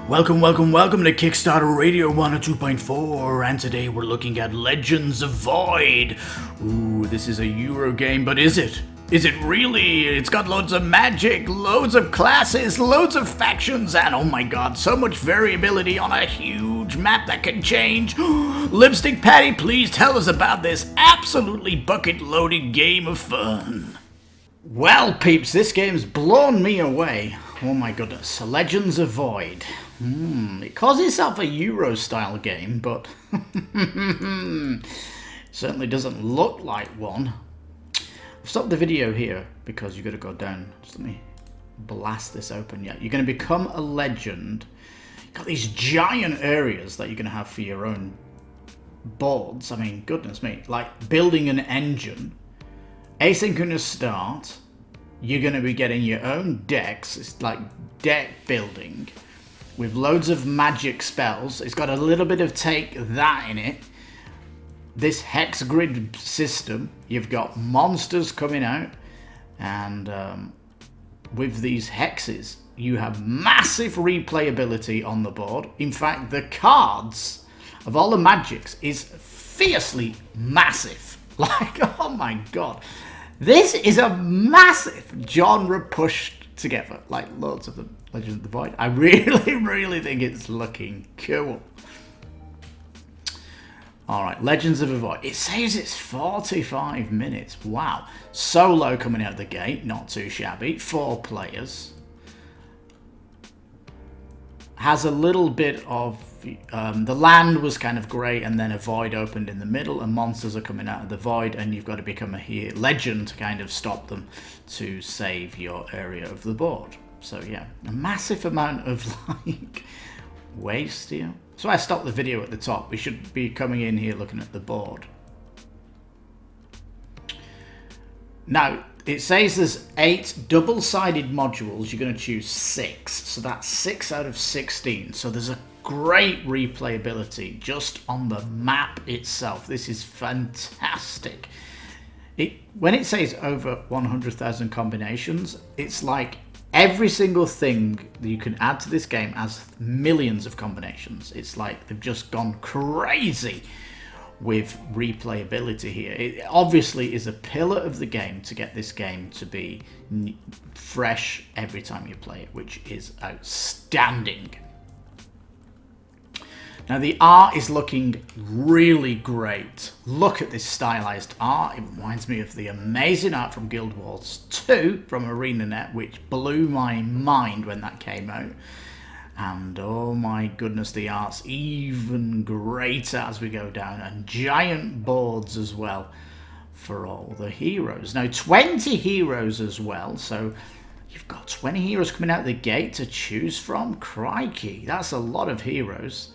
Welcome to Kickstarter Radio 102.4, and today we're looking at Legends of Void. Ooh, this is a Eurogame, but is it? Is it really? It's got loads of magic, loads of classes, loads of factions, and oh my god, so much variability on a huge map that can change. Lipstickpaddy, please tell us about this absolutely bucket-loaded game of fun. Well, peeps, this game's blown me away. Oh my goodness, Legends of Void. It calls itself a Euro-style game, but certainly doesn't look like one. I've stopped the video here because you've got to go down. Just let me blast this open. Yeah, you're going to become a legend. You've got these giant areas that you're going to have for your own boards. I mean, goodness me, like building an engine. Asynchronous start. You're going to be getting your own decks. It's like deck building with loads of magic spells. It's got a little bit of take that in it. This hex grid system, you've got monsters coming out, and with these hexes, you have massive replayability on the board. In fact, the cards of all the magics is fiercely massive. Like, oh my god. This is a massive genre pushed together, like loads of them. Legends of the Void. I really think it's looking cool. Alright, Legends of the Void. It says it's 45 minutes. Wow. Solo coming out the gate, not too shabby. 4 players. Has a little bit of... the land was kind of great, and then a void opened in the middle, and monsters are coming out of the void, and you've got to become a legend to kind of stop them to save your area of the board. So yeah, a massive amount of like waste here. So I stopped the video at the top. We should be coming in here looking at the board. Now, it says there's 8 double-sided modules. You're going to choose 6. So that's 6 out of 16. So there's a great replayability just on the map itself. This is fantastic. When it says over 100,000 combinations, it's like every single thing that you can add to this game has millions of combinations. It's like they've just gone crazy with replayability here. It obviously is a pillar of the game to get this game to be fresh every time you play it, which is outstanding. Now the art is looking really great. Look at this stylized art. It reminds me of the amazing art from Guild Wars 2 from ArenaNet, which blew my mind when that came out. And oh my goodness, the art's even greater as we go down. And giant boards as well for all the heroes. Now 20 heroes as well, so you've got 20 heroes coming out the gate to choose from. Crikey, that's a lot of heroes.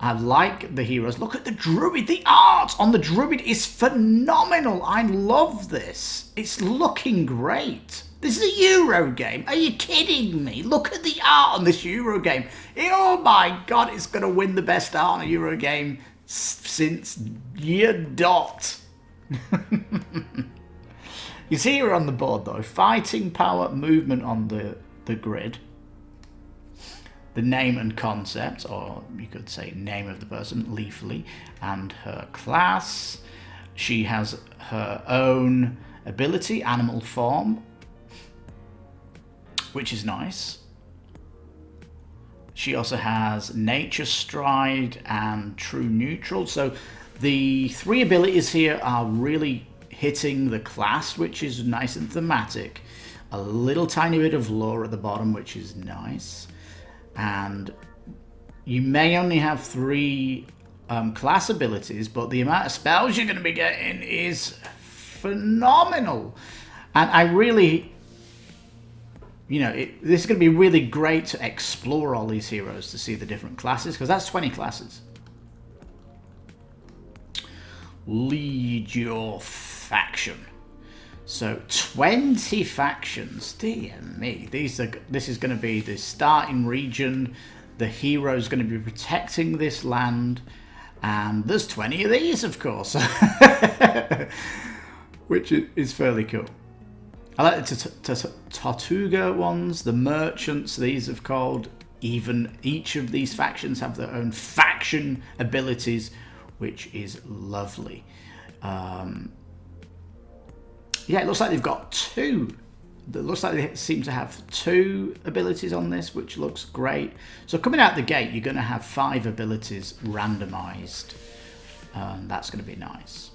I like the heroes. Look at the druid. The art on the druid is phenomenal. I love this. It's looking great. This is a Euro game. Are you kidding me? Look at the art on this Euro game. Oh my god, it's going to win the best art on a Euro game since year dot. You see here on the board though, fighting power, movement on the grid. The name and concept, or you could say name of the person, Leafly, and her class. She has her own ability, animal form, which is nice. She also has nature stride and true neutral. So the 3 abilities here are really hitting the class, which is nice and thematic. A little tiny bit of lore at the bottom, which is nice. And you may only have 3 class abilities, but the amount of spells you're going to be getting is phenomenal. And I really, this is going to be really great to explore all these heroes to see the different classes, because that's 20 classes. Lead your faction. So 20 factions, dear me. This is going to be the starting region. The hero's going to be protecting this land, and there's 20 of these, of course, which is fairly cool. I like the Tortuga ones, the merchants. These have called even each of these factions have their own faction abilities, which is lovely. Yeah, it looks like they've got two. It looks like they seem to have two abilities on this, which looks great. So coming out the gate, you're going to have 5 abilities randomized. That's going to be nice.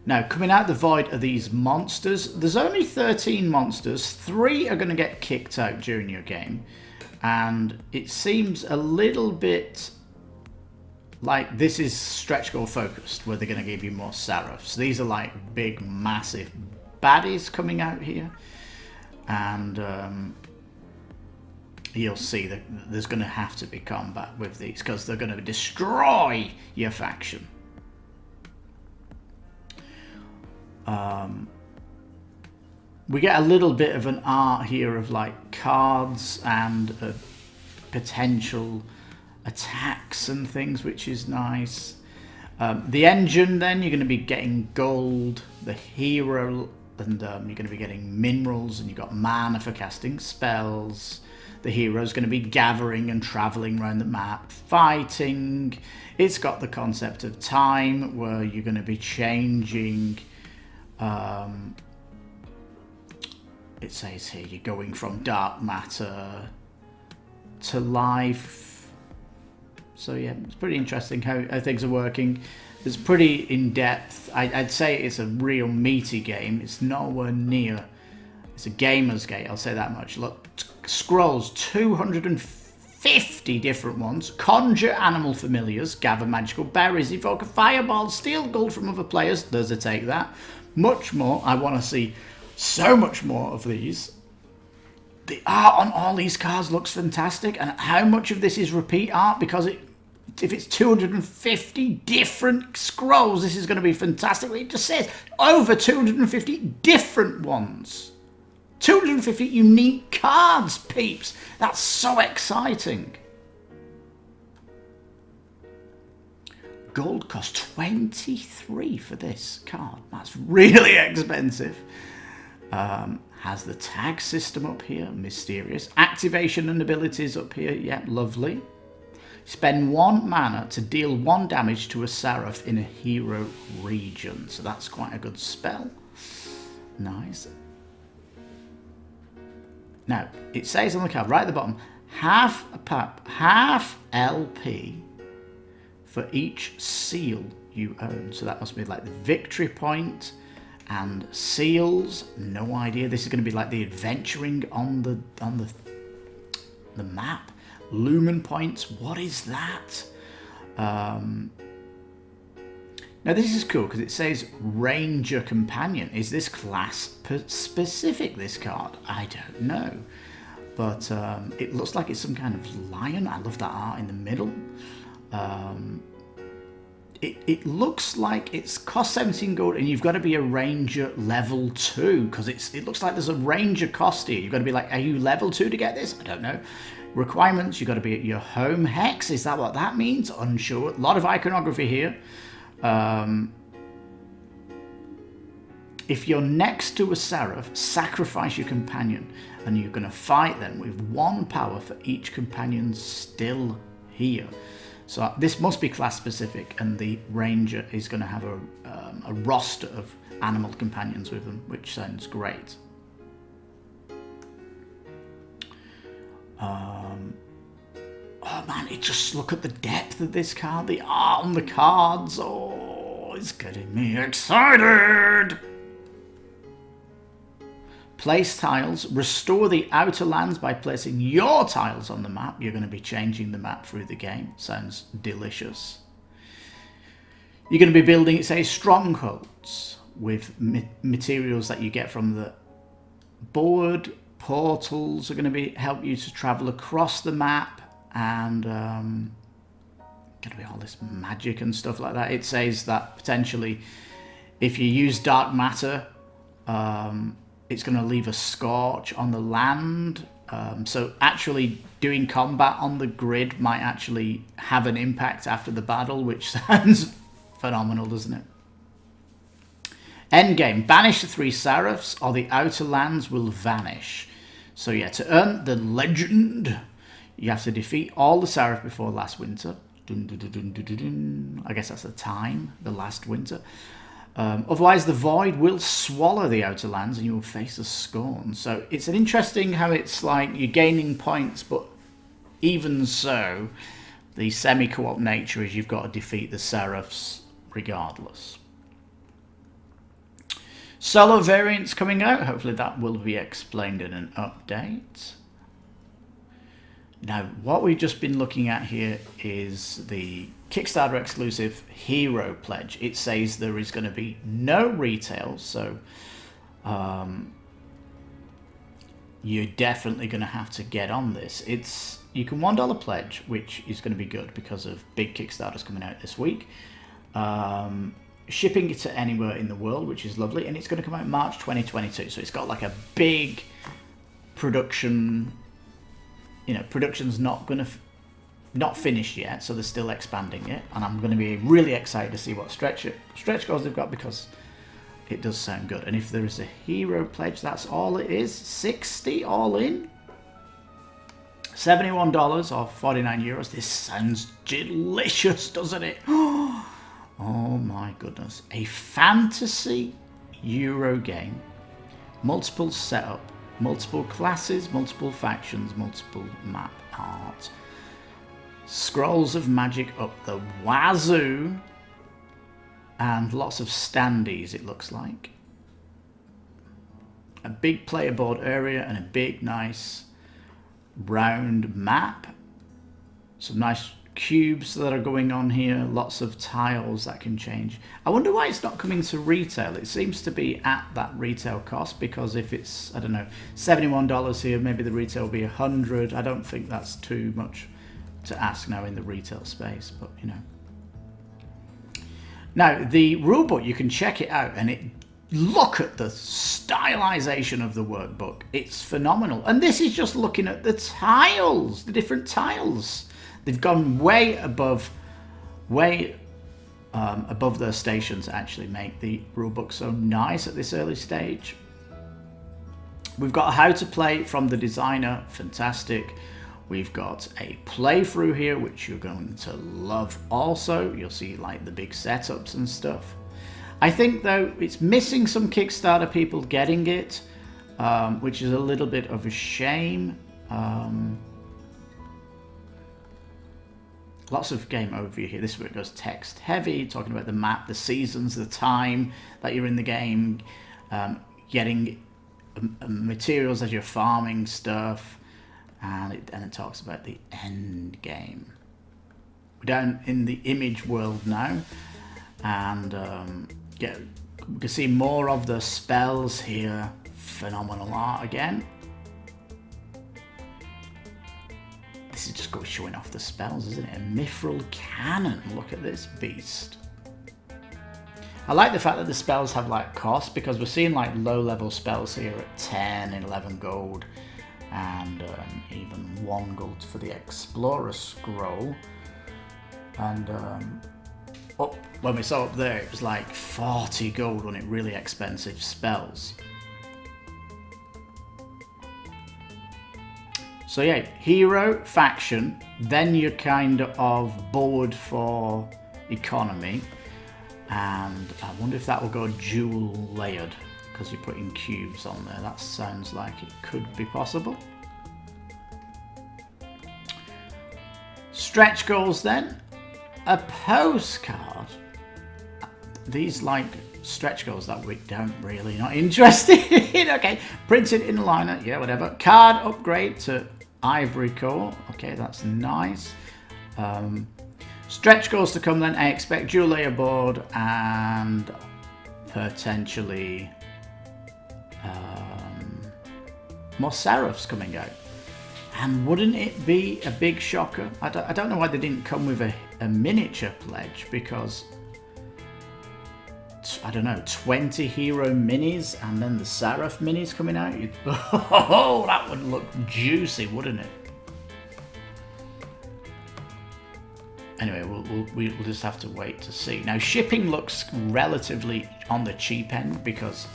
Now, coming out the void are these monsters. There's only 13 monsters. 3 are going to get kicked out during your game. And it seems a little bit like this is stretch goal focused, where they're going to give you more Seraphs. These are like big, massive baddies coming out here. And you'll see that there's going to have to be combat with these, because they're going to destroy your faction. We get a little bit of an art here of like cards and potential attacks and things, which is nice. The engine, then you're going to be getting gold, the hero, and you're going to be getting minerals, and you've got mana for casting spells. The hero's going to be gathering and traveling around the map, fighting. It's got the concept of time, where you're going to be changing. It says here you're going from dark matter to life. So yeah, it's pretty interesting how things are working. It's pretty in-depth. I'd say it's a real meaty game. It's nowhere near. It's a gamer's game, I'll say that much. Look, scrolls, 250 different ones. Conjure animal familiars, gather magical berries, evoke a fireball, steal gold from other players. There's a take that. Much more. I want to see so much more of these. The art on all these cards looks fantastic. And how much of this is repeat art? Because if it's 250 different scrolls, this is going to be fantastic. It just says over 250 different ones. 250 unique cards, peeps. That's so exciting. Gold costs 23 for this card. That's really expensive. Has the tag system up here. Mysterious. Activation and abilities up here. Yeah, lovely. Spend 1 mana to deal 1 damage to a Seraph in a hero region. So that's quite a good spell. Nice. Now, it says on the card right at the bottom, half LP for each seal you own. So that must be like the victory point and seals. No idea. This is going to be like the adventuring on the map. Lumen points. What is that? Now this is cool because it says Ranger Companion. Is this class specific, this card? I don't know. But it looks like it's some kind of lion. I love that art in the middle. It looks like it's cost 17 gold and you've got to be a Ranger level 2 because it looks like there's a Ranger cost here. You've got to be like, are you level 2 to get this? I don't know. Requirements, you've got to be at your home hex. Is that what that means? Unsure. A lot of iconography here. If you're next to a Seraph, sacrifice your companion and you're going to fight them with 1 power for each companion still here. So this must be class specific, and the Ranger is going to have a roster of animal companions with them, which sounds great. Oh man, just look at the depth of this card, the art on the cards. Oh, it's getting me excited. Place tiles. Restore the outer lands by placing your tiles on the map. You're going to be changing the map through the game. Sounds delicious. You're going to be building, it says, strongholds with materials that you get from the board. Portals are going to help you to travel across the map, and going to be all this magic and stuff like that. It says that potentially if you use dark matter, it's going to leave a scorch on the land. So actually doing combat on the grid might actually have an impact after the battle, which sounds phenomenal, doesn't it? Endgame. Banish the 3 Seraphs or the outer lands will vanish. So yeah, to earn the legend, you have to defeat all the Seraphs before last winter. Dun, dun, dun, dun, dun, dun, dun. I guess that's the time, the last winter. Otherwise, the void will swallow the outer lands and you will face the scorn. So it's an interesting how it's like you're gaining points, but even so, the semi-co-op nature is you've got to defeat the Seraphs regardless. Solo variants coming out. Hopefully that will be explained in an update. Now, what we've just been looking at here is the Kickstarter exclusive Hero Pledge. It says there is going to be no retail, so you're definitely going to have to get on this. You can $1 pledge, which is going to be good because of big Kickstarters coming out this week. Shipping it to anywhere in the world, which is lovely, and it's going to come out March 2022. So it's got like a big production. You know, production's not finished yet, so they're still expanding it, and I'm going to be really excited to see what stretch goals they've got, because it does sound good. And if there is a hero pledge, that's all it is. 60 all in, $71 or 49 euros. This sounds delicious, doesn't it? Oh my goodness. A fantasy Euro game. Multiple setup. Multiple classes, multiple factions, multiple map art. Scrolls of magic up the wazoo. And lots of standees, it looks like. A big player board area and a big, nice round map. Some nice cubes that are going on here. Lots of tiles that can change. I wonder why it's not coming to retail. It seems to be at that retail cost, because if it's, I don't know, $71 here, maybe the retail will be $100. I don't think that's too much to ask now in the retail space, but you know. Now, the rulebook, you can check it out, and look at the stylization of the workbook. It's phenomenal. And this is just looking at the tiles, the different tiles. They've gone way above their stations to actually make the rulebook so nice at this early stage. We've got how to play from the designer, fantastic. We've got a playthrough here, which you're going to love also. You'll see like the big setups and stuff. I think though it's missing some Kickstarter people getting it, which is a little bit of a shame. Lots of game overview here. This is where it goes text heavy, talking about the map, the seasons, the time that you're in the game, getting materials as you're farming stuff, and it talks about the end game. We're down in the image world now, and we can see more of the spells here. Phenomenal art again. This is just showing off the spells, isn't it? A mithril cannon. Look at this beast. I like the fact that the spells have like cost, because we're seeing like low level spells here at 10 and 11 gold, and even 1 gold for the Explorer Scroll. And when we saw up there, it was like 40 gold on it, really expensive spells. So yeah, hero, faction, then you're kind of bored for economy, and I wonder if that will go dual layered, because you're putting cubes on there. That sounds like it could be possible. Stretch goals then, a postcard. These like stretch goals that we don't really not interested in. Okay, printed in liner, yeah, whatever. Card upgrade to Ivory Core. Okay, that's nice. Stretch goals to come then. I expect dual layer board and potentially more Seraphs coming out. And wouldn't it be a big shocker? I don't know why they didn't come with a miniature pledge, because I don't know, 20 hero minis and then the Seraph minis coming out. Oh, that would look juicy, wouldn't it? Anyway, we'll just have to wait to see. Now, shipping looks relatively on the cheap end, because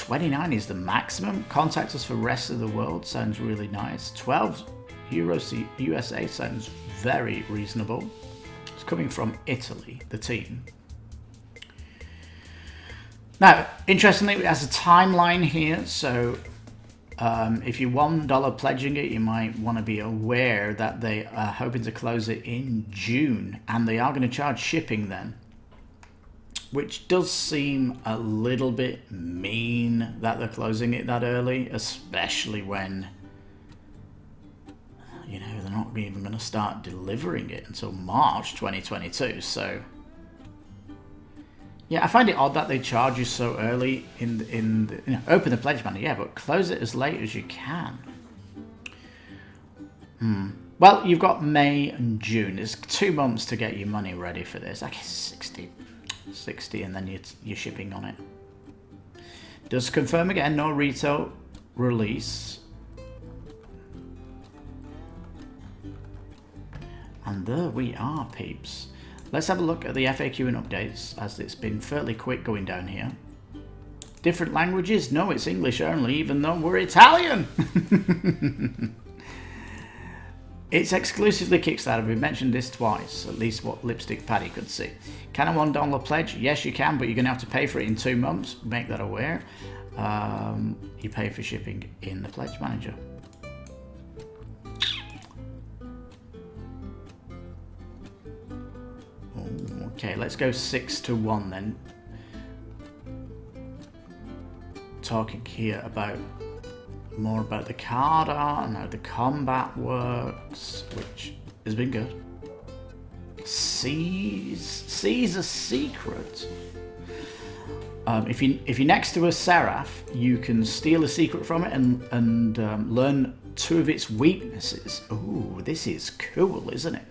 29 is the maximum. Contact us for rest of the world sounds really nice. 12 euros USA sounds very reasonable. It's coming from Italy, the team. Now, interestingly, it has a timeline here, so if you're $1 pledging it, you might want to be aware that they are hoping to close it in June, and they are going to charge shipping then, which does seem a little bit mean that they're closing it that early, especially when, you know, they're not even going to start delivering it until March 2022, so... Yeah, I find it odd that they charge you so early in the you know, open the pledge banner, yeah, but close it as late as you can. Well, you've got May and June. It's 2 months to get your money ready for this. I guess 60 and then you're shipping on it. Does confirm again, no retail release. And there we are, peeps. Let's have a look at the FAQ and updates, as it's been fairly quick going down here. Different languages? No, it's English only, even though we're Italian! It's exclusively Kickstarter. We've mentioned this twice, at least what Lipstickpaddy could see. Can a $1 pledge? Yes, you can, but you're going to have to pay for it in 2 months. Make that aware. You pay for shipping in the Pledge Manager. Okay, let's go 6 to 1 then. Talking here about more about the card art and how the combat works, which has been good. Sees a secret. If you're next to a Seraph, you can steal a secret from it and learn 2 of its weaknesses. Ooh, this is cool, isn't it?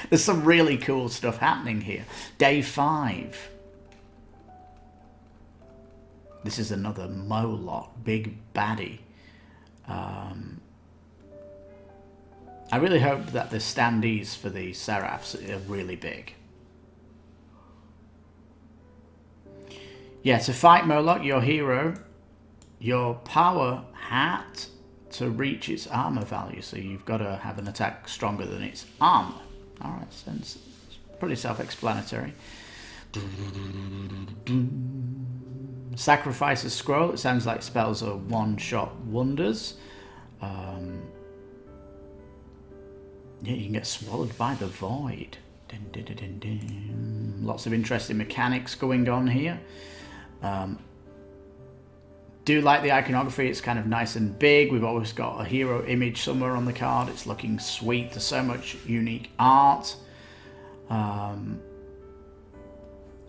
There's some really cool stuff happening here. Day 5. This is another Moloch, big baddie. I really hope that the standees for the Seraphs are really big. Yeah, to fight Moloch, your hero, your power hat to reach its armor value. So you've got to have an attack stronger than its armor. Alright, so it's pretty self-explanatory. Sacrifice a scroll. It sounds like spells are one-shot wonders. Yeah, you can get swallowed by the void. Dun, dun, dun, dun, dun. Lots of interesting mechanics going on here. Do like the iconography. It's kind of nice and big. We've always got a hero image somewhere on the card. It's looking sweet. There's so much unique art.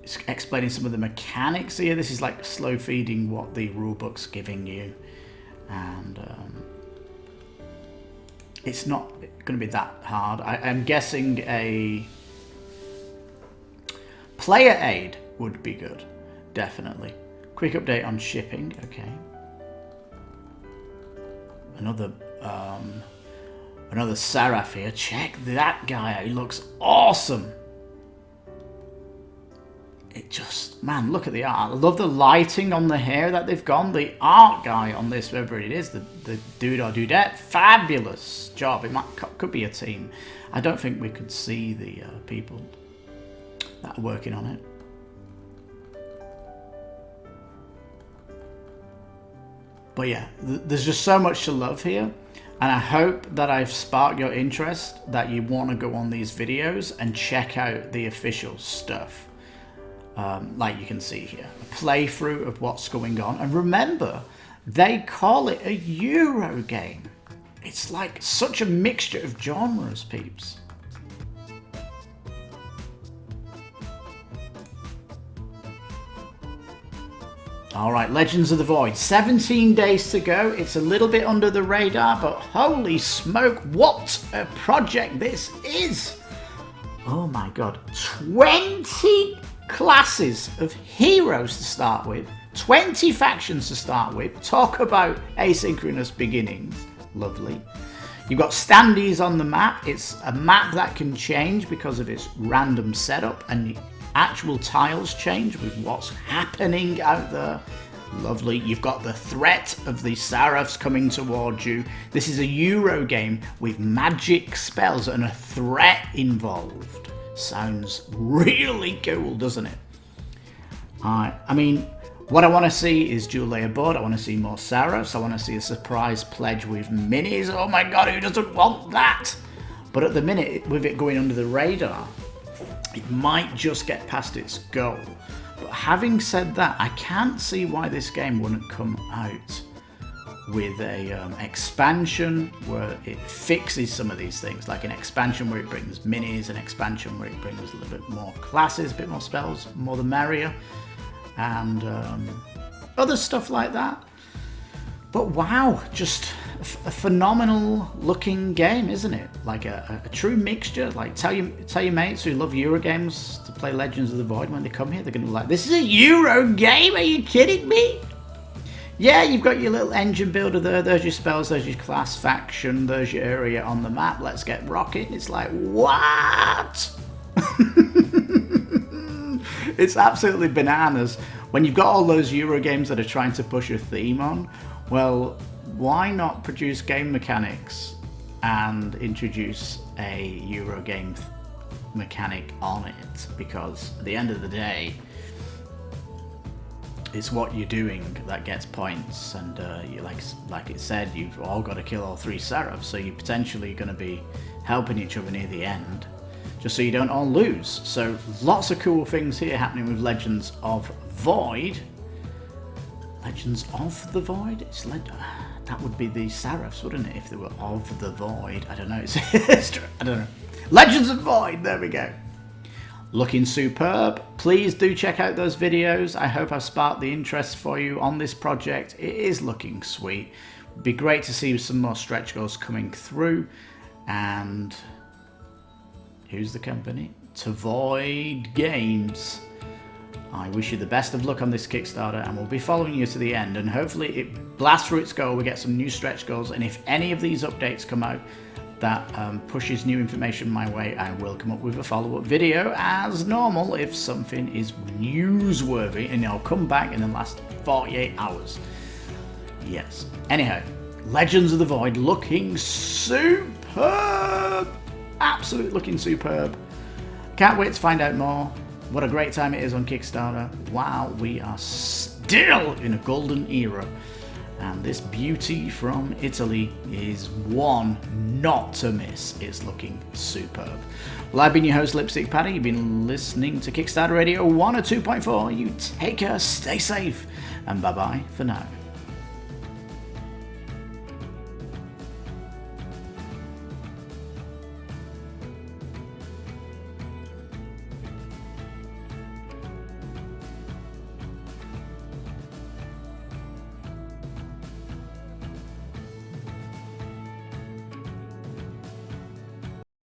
It's explaining some of the mechanics here. This is like slow feeding what the rulebook's giving you, and it's not going to be that hard. I'm guessing a player aid would be good, definitely. Quick update on shipping. Okay, another Seraph here. Check that guy out. He looks awesome. It just, man, look at the art. I love the lighting on the hair that they've gone. The art guy on this, whoever it is, the dude or dudette, fabulous job. It could be a team. I don't think we could see the people that are working on it. But yeah, there's just so much to love here. And I hope that I've sparked your interest, that you want to go on these videos and check out the official stuff. Like you can see here, a playthrough of what's going on. And remember, they call it a Eurogame. It's like such a mixture of genres, peeps. Alright, Legends of the Void. 17 days to go. It's a little bit under the radar, but holy smoke, what a project this is! Oh my god. 20 classes of heroes to start with. 20 factions to start with. Talk about asynchronous beginnings. Lovely. You've got standees on the map. It's a map that can change because of its random setup, and actual tiles change with what's happening out there. Lovely. You've got the threat of the Seraphs coming towards you. This is a Euro game with magic spells and a threat involved. Sounds really cool, doesn't it? I mean, what I want to see is dual layer board. I want to see more Seraphs. I want to see a surprise pledge with minis. Oh my god, who doesn't want that? But at the minute, with it going under the radar, it might just get past its goal. But having said that, I can't see why this game wouldn't come out with a expansion where it fixes some of these things, like an expansion where it brings minis, an expansion where it brings a little bit more classes, a bit more spells, more the merrier, and other stuff like that. But wow, just a phenomenal looking game, isn't it? Like a true mixture. Like tell your mates who love Euro games to play Legends of the Void when they come here. They're going to be like, this is a Euro game? Are you kidding me? Yeah, you've got your little engine builder there. There's your spells, there's your class faction, there's your area on the map. Let's get rocking. It's like, what? It's absolutely bananas. When you've got all those Euro games that are trying to push a theme on, well, why not produce game mechanics and introduce a Euro game mechanic on it? Because at the end of the day, it's what you're doing that gets points, and you like it said, you've all got to kill all 3 Seraphs, so you're potentially going to be helping each other near the end, just so you don't all lose. So lots of cool things here happening with Legends of Void. Legends of the Void? That would be the Seraphs, wouldn't it, if they were of the Void? I don't know. I don't know. Legends of Void, there we go. Looking superb. Please do check out those videos. I hope I've sparked the interest for you on this project. It is looking sweet. It'd be great to see some more stretch goals coming through. And who's the company? To Void Games. I wish you the best of luck on this Kickstarter, and we'll be following you to the end, and hopefully it blasts through its goal, we get some new stretch goals, and if any of these updates come out that pushes new information my way, I will come up with a follow-up video as normal if something is newsworthy, and I'll come back in the last 48 hours. Yes. Anyhow, Legends of the Void looking superb! Absolutely looking superb. Can't wait to find out more. What a great time it is on Kickstarter. Wow, we are still in a golden era. And this beauty from Italy is one not to miss. It's looking superb. Well, I've been your host, Lipstickpaddy. You've been listening to Kickstarter Radio 102.4. You take care, stay safe, and bye-bye for now.